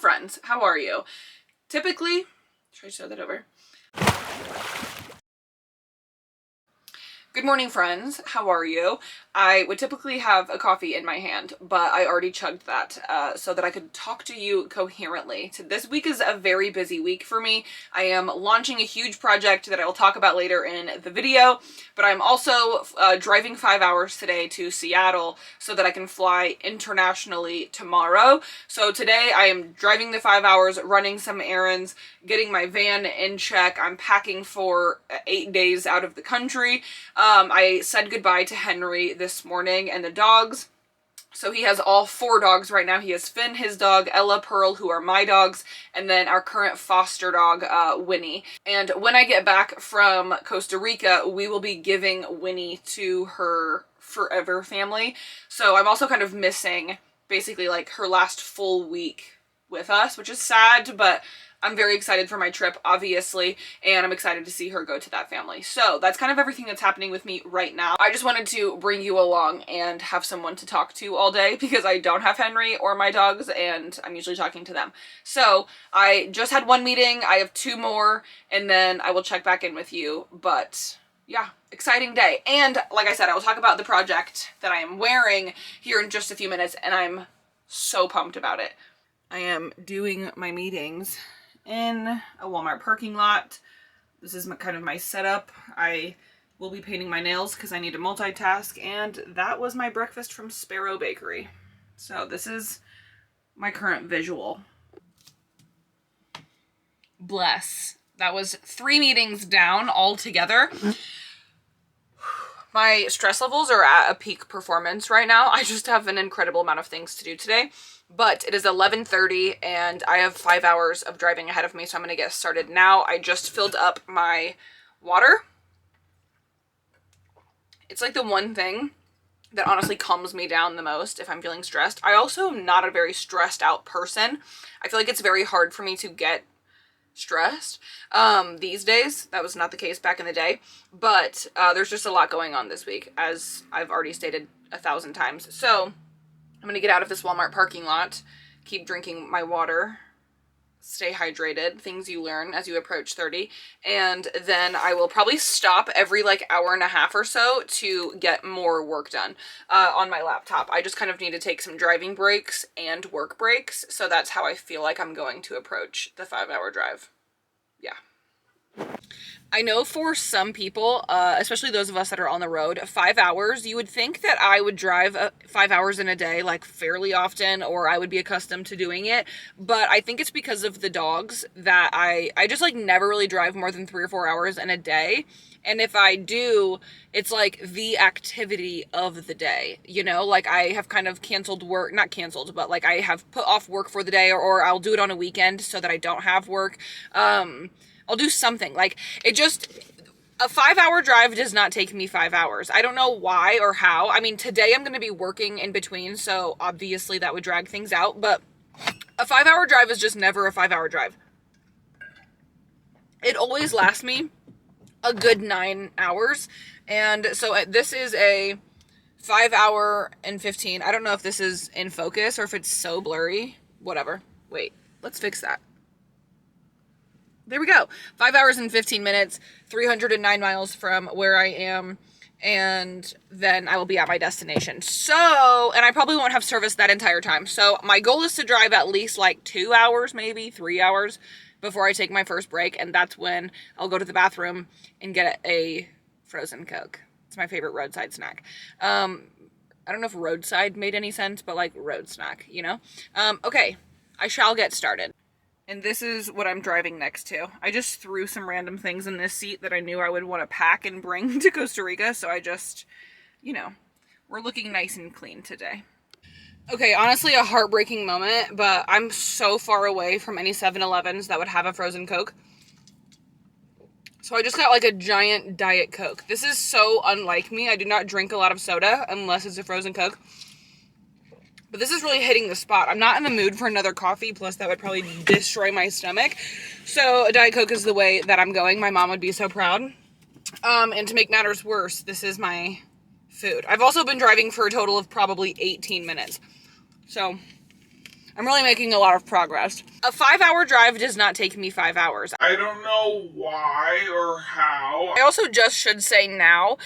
friends, how are you? Typically, should I start that over? Good morning, friends. How are you? I would typically have a coffee in my hand, but I already chugged that so that I could talk to you coherently. So this week is a very busy week for me. I am launching a huge project that I will talk about later in the video, but I'm also driving 5 hours today to Seattle so that I can fly internationally tomorrow. So today I am driving the 5 hours, running some errands, getting my van in check. I'm packing for 8 days out of the country. I said goodbye to Henry this morning and the dogs. So he has all 4 dogs right now. He has Finn, his dog, Ella, Pearl, who are my dogs, and then our current foster dog, Winnie. And when I get back from Costa Rica, we will be giving Winnie to her forever family. So I'm also kind of missing basically like her last full week with us, which is sad, but I'm very excited for my trip, obviously, and I'm excited to see her go to that family. So that's kind of everything that's happening with me right now. I just wanted to bring you along and have someone to talk to all day because I don't have Henry or my dogs, and I'm usually talking to them. So I just had 1 meeting. I have 2 more, and then I will check back in with you. But yeah, exciting day. And like I said, I will talk about the project that I am wearing here in just a few minutes, and I'm so pumped about it. I am doing my meetings in a Walmart parking lot. This is kind of my setup. I will be painting my nails because I need to multitask, and that was my breakfast from Sparrow Bakery. So this is my current visual. Bless. That was 3 meetings down altogether. My stress levels are at a peak performance right now. I just have an incredible amount of things to do today. But it is 11:30 and I have 5 hours of driving ahead of me, so I'm going to get started now. I just filled up my water. It's like the one thing that honestly calms me down the most if I'm feeling stressed. I also am not a very stressed out person. I feel like it's very hard for me to get stressed these days. That was not the case back in the day, but there's just a lot going on this week, as I've already stated 1,000 times. So I'm going to get out of this Walmart parking lot, keep drinking my water, stay hydrated, things you learn as you approach 30, and then I will probably stop every like hour and a half or so to get more work done on my laptop. I just kind of need to take some driving breaks and work breaks, so that's how I feel like I'm going to approach the 5-hour drive. Yeah. I know for some people, especially those of us that are on the road, 5 hours, you would think that I would drive 5 hours in a day, like fairly often, or I would be accustomed to doing it. But I think it's because of the dogs that I just like never really drive more than 3 or 4 hours in a day. And if I do, it's like the activity of the day, you know, like I have kind of canceled work, not canceled, but like I have put off work for the day, or I'll do it on a weekend so that I don't have work. I'll do something like it. Just a 5-hour drive does not take me 5 hours. I don't know why or how. I mean, today I'm going to be working in between, so obviously that would drag things out, but a 5-hour drive is just never a 5-hour drive. It always lasts me a good 9 hours. And so this is a 5 hour and 15. I don't know if this is in focus or if it's so blurry. Whatever. Wait, let's fix that. There we go. 5 hours and 15 minutes, 309 miles from where I am, and then I will be at my destination. So, and I probably won't have service that entire time. So my goal is to drive at least like 2 hours, maybe 3 hours before I take my first break, and that's when I'll go to the bathroom and get a frozen Coke. It's my favorite roadside snack. I don't know if roadside made any sense, but like road snack, you know? Okay, I shall get started. And this is what I'm driving next to. I just threw some random things in this seat that I knew I would want to pack and bring to Costa Rica. So I just, you know, we're looking nice and clean today. Okay, honestly, a heartbreaking moment, but I'm so far away from any 7-Elevens that would have a frozen Coke. So I just got like a giant Diet Coke. This is so unlike me. I do not drink a lot of soda unless it's a frozen Coke. But this is really hitting the spot. I'm not in the mood for another coffee, plus that would probably destroy my stomach. So a Diet Coke is the way that I'm going. My mom would be so proud. And to make matters worse, this is my food. I've also been driving for a total of probably 18 minutes. So I'm really making a lot of progress. A 5-hour drive does not take me 5 hours. I don't know why or how. I also just should say now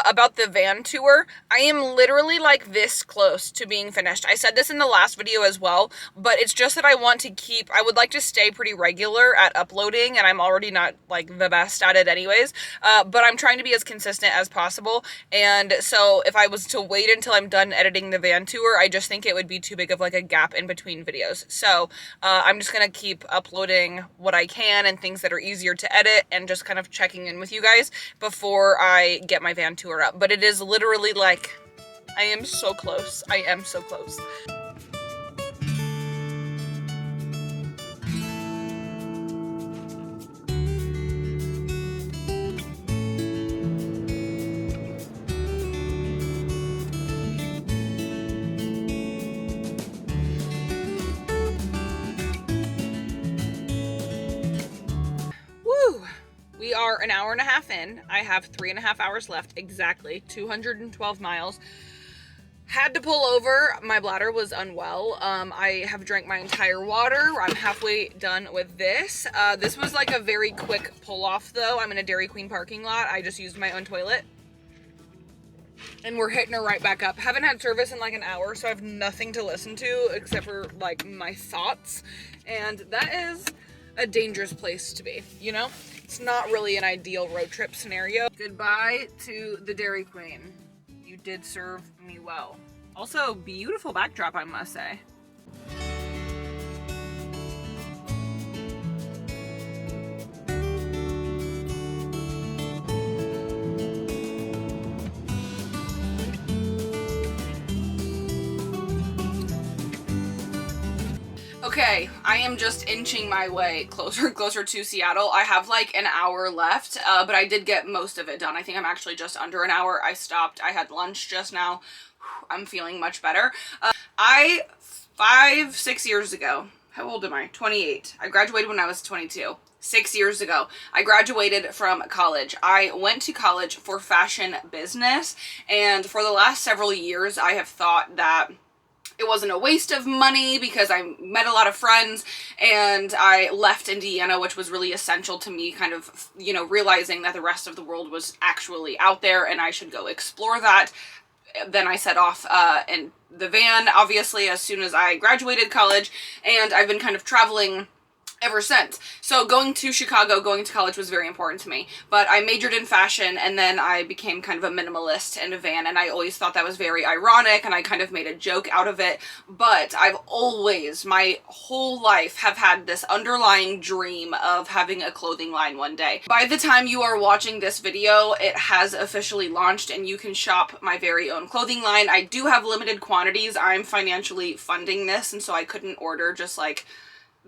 about the van tour. I am literally like this close to being finished. I said this in the last video as well, but it's just that I would like to stay pretty regular at uploading, and I'm already not like the best at it anyways, but I'm trying to be as consistent as possible. And so if I was to wait until I'm done editing the van tour, I just think it would be too big of like a gap in between videos. So I'm just gonna keep uploading what I can and things that are easier to edit, and just kind of checking in with you guys before I get my van tour up. But it is literally like, I am so close. I am so close. We are an hour and a half in. I have 3.5 hours left, exactly, 212 miles. Had to pull over. My bladder was unwell. I have drank my entire water. I'm halfway done with this. This was like a very quick pull off though. I'm in a Dairy Queen parking lot. I just used my own toilet. And we're hitting her right back up. Haven't had service in like an hour, so I have nothing to listen to except for like my thoughts. And that is a dangerous place to be, you know? It's not really an ideal road trip scenario. Goodbye to the Dairy Queen. You did serve me well. Also, beautiful backdrop, I must say. Okay, I am just inching my way closer and closer to Seattle. I have like an hour left, but I did get most of it done. I think I'm actually just under an hour. I stopped. I had lunch just now. I'm feeling much better. 6 years ago, how old am I? 28. I graduated when I was 22. 6 years ago, I graduated from college. I went to college for fashion business, and for the last several years, I have thought that it wasn't a waste of money because I met a lot of friends, and I left Indiana, which was really essential to me kind of, you know, realizing that the rest of the world was actually out there and I should go explore that. Then I set off in the van, obviously, as soon as I graduated college, and I've been kind of traveling ever since. So going to Chicago, going to college was very important to me, but I majored in fashion, and then I became kind of a minimalist in a van, and I always thought that was very ironic, and I kind of made a joke out of it. But I've always, my whole life, have had this underlying dream of having a clothing line one day. By the time you are watching this video, it has officially launched, and you can shop my very own clothing line. I do have limited quantities. I'm financially funding this, and so I couldn't order just like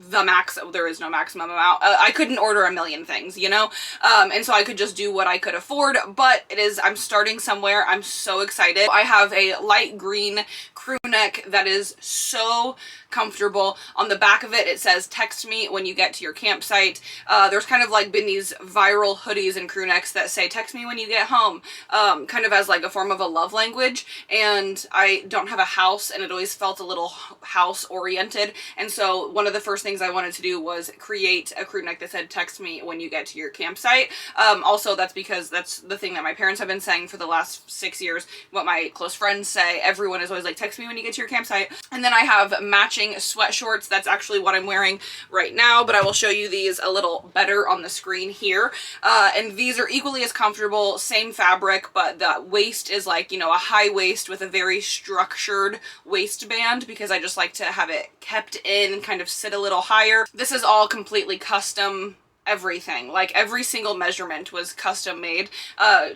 the max. There is no maximum amount. I couldn't order a million things, you know? And so I could just do what I could afford, but I'm starting somewhere. I'm so excited. I have a light green crew neck that is so comfortable. On the back of it, it says, "Text me when you get to your campsite." There's kind of like been these viral hoodies and crew necks that say, "Text me when you get home," kind of as like a form of a love language. And I don't have a house, and it always felt a little house oriented. And so one of the first things I wanted to do was create a crew neck that said, "Text me when you get to your campsite." Also, that's because that's the thing that my parents have been saying for the last 6 years, what my close friends say. Everyone is always like, "Text me when you get to your campsite." And then I have matching sweat shorts. That's actually what I'm wearing right now, but I will show you these a little better on the screen here. And these are equally as comfortable, same fabric, but the waist is like, you know, a high waist with a very structured waistband, because I just like to have it kept in and kind of sit a little higher. This is all completely custom. Everything, like every single measurement was custom made,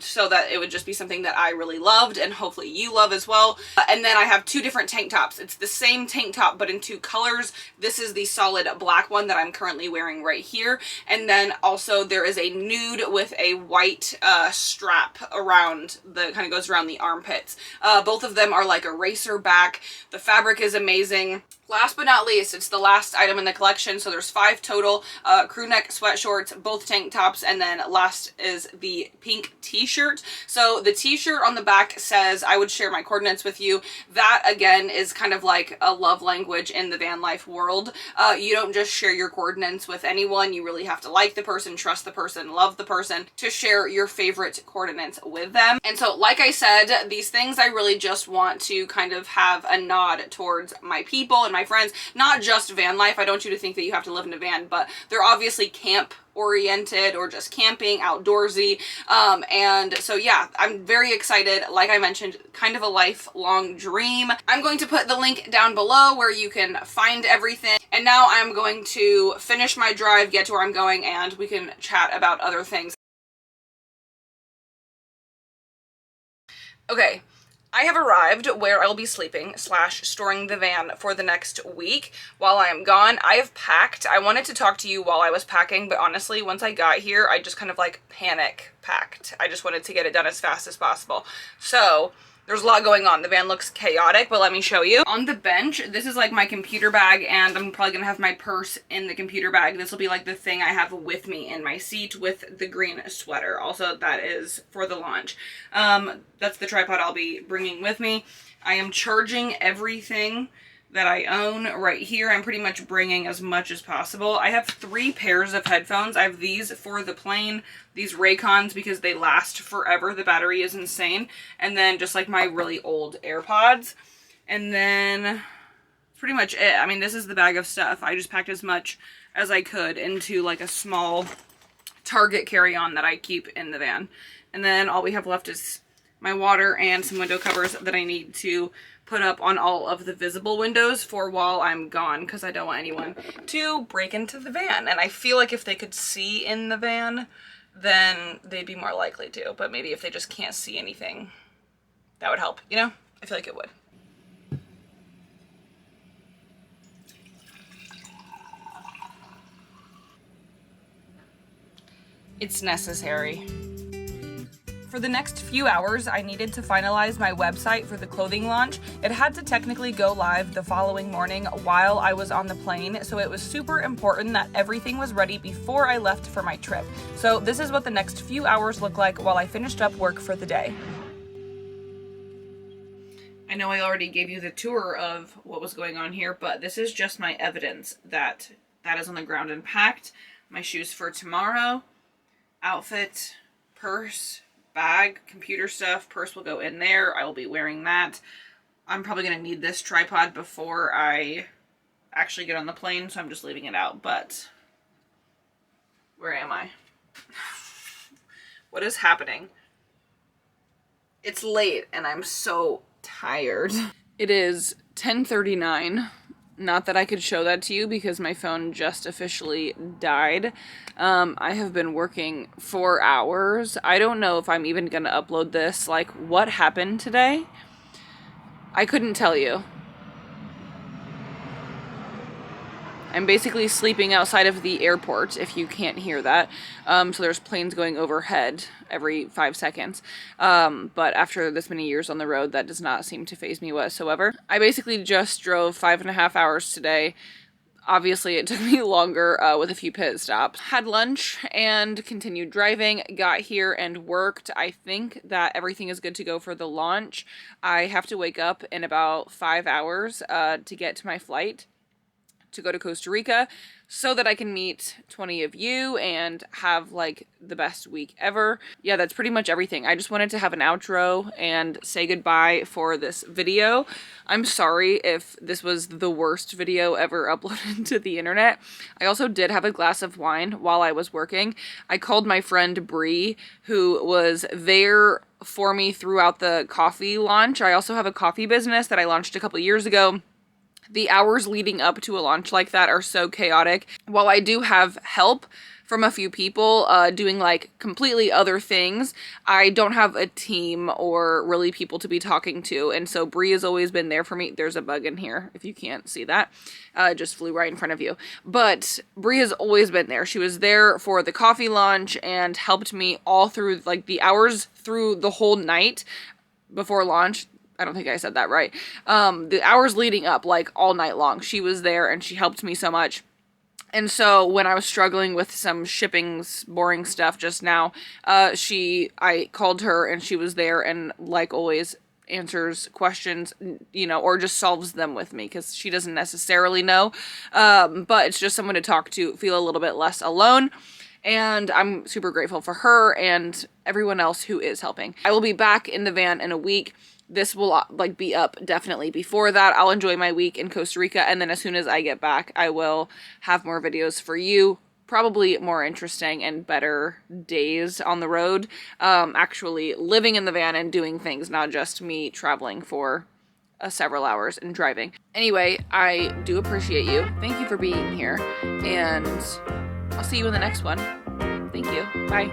so that it would just be something that I really loved, and hopefully you love as well. And then I have two different tank tops. It's the same tank top but in two colors. This is the solid black one that I'm currently wearing right here, and then also there is a nude with a white strap around the, kind of goes around the armpits. Both of them are like a racer back. The fabric is amazing. Last but not least, it's the last item in the collection, so there's 5 total, crew neck sweatshorts, both tank tops, and then last is the pink t-shirt. So the t-shirt on the back says, I would share my coordinates with you. That, again, is kind of like a love language in the van life world. You don't just share your coordinates with anyone. You really have to like the person, trust the person, love the person to share your favorite coordinates with them. And so, like I said, these things I really just want to kind of have a nod towards my people and my friends, not just van life. I don't want you to think that you have to live in a van, but they're obviously camp oriented or just camping, outdoorsy. And so yeah, I'm very excited. Like I mentioned, kind of a lifelong dream. I'm going to put the link down below where you can find everything. And now I'm going to finish my drive, get to where I'm going, and we can chat about other things. Okay. I have arrived where I will be sleeping / storing the van for the next week while I am gone. I have packed. I wanted to talk to you while I was packing, but honestly, once I got here, I just kind of like panic packed. I just wanted to get it done as fast as possible. So there's a lot going on. The van looks chaotic, but let me show you. On the bench, this is like my computer bag, and I'm probably gonna have my purse in the computer bag. This will be like the thing I have with me in my seat with the green sweater. Also, that is for the launch. That's the tripod I'll be bringing with me. I am charging everything that I own right here. I'm pretty much bringing as much as possible. I have 3 pairs of headphones. I have these for the plane, these Raycons because they last forever. The battery is insane. And then just like my really old AirPods. And then that's pretty much it. I mean, this is the bag of stuff. I just packed as much as I could into like a small Target carry-on that I keep in the van. And then all we have left is my water and some window covers that I need to put up on all of the visible windows for while I'm gone, because I don't want anyone to break into the van. And I feel like if they could see in the van, then they'd be more likely to. But maybe if they just can't see anything, that would help, you know? I feel like it would. It's necessary. For the next few hours, I needed to finalize my website for the clothing launch. It had to technically go live the following morning while I was on the plane, so it was super important that everything was ready before I left for my trip. So this is what the next few hours look like while I finished up work for the day. I know I already gave you the tour of what was going on here, but this is just my evidence that that is on the ground and packed. My shoes for tomorrow, outfit, purse, bag, computer stuff, purse will go in there. I will be wearing that. I'm probably going to need this tripod before I actually get on the plane, so I'm just leaving it out, but where am I? What is happening? It's late and I'm so tired. It is 10:39. Not that I could show that to you because my phone just officially died. I have been working 4 hours. I don't know if I'm even gonna upload this. Like, what happened today? I couldn't tell you. I'm basically sleeping outside of the airport, if you can't hear that. So there's planes going overhead every 5 seconds. But after this many years on the road, that does not seem to faze me whatsoever. I basically just drove 5.5 hours today. Obviously, it took me longer with a few pit stops. Had lunch and continued driving, got here and worked. I think that everything is good to go for the launch. I have to wake up in about 5 hours to get to my flight to go to Costa Rica so that I can meet 20 of you and have like the best week ever. Yeah, that's pretty much everything. I just wanted to have an outro and say goodbye for this video. I'm sorry if this was the worst video ever uploaded to the internet. I also did have a glass of wine while I was working. I called my friend Bree, who was there for me throughout the coffee launch. I also have a coffee business that I launched a couple years ago. The hours leading up to a launch like that are so chaotic. While I do have help from a few people doing like completely other things, I don't have a team or really people to be talking to. And so Bree has always been there for me. There's a bug in here if you can't see that. It just flew right in front of you. But Bree has always been there. She was there for the coffee launch and helped me all through like the hours through the whole night before launch. I don't think I said that right. The hours leading up, like all night long, she was there and she helped me so much. And so when I was struggling with some shipping's boring stuff just now, I called her and she was there and, like always, answers questions, you know, or just solves them with me because she doesn't necessarily know. But it's just someone to talk to, feel a little bit less alone. And I'm super grateful for her and everyone else who is helping. I will be back in the van in a week. This will like be up definitely before that. I'll enjoy my week in Costa Rica, and then as soon as I get back, I will have more videos for you. Probably more interesting and better days on the road. Actually living in the van and doing things, not just me traveling for several hours and driving. Anyway, I do appreciate you. Thank you for being here, and I'll see you in the next one. Thank you. Bye.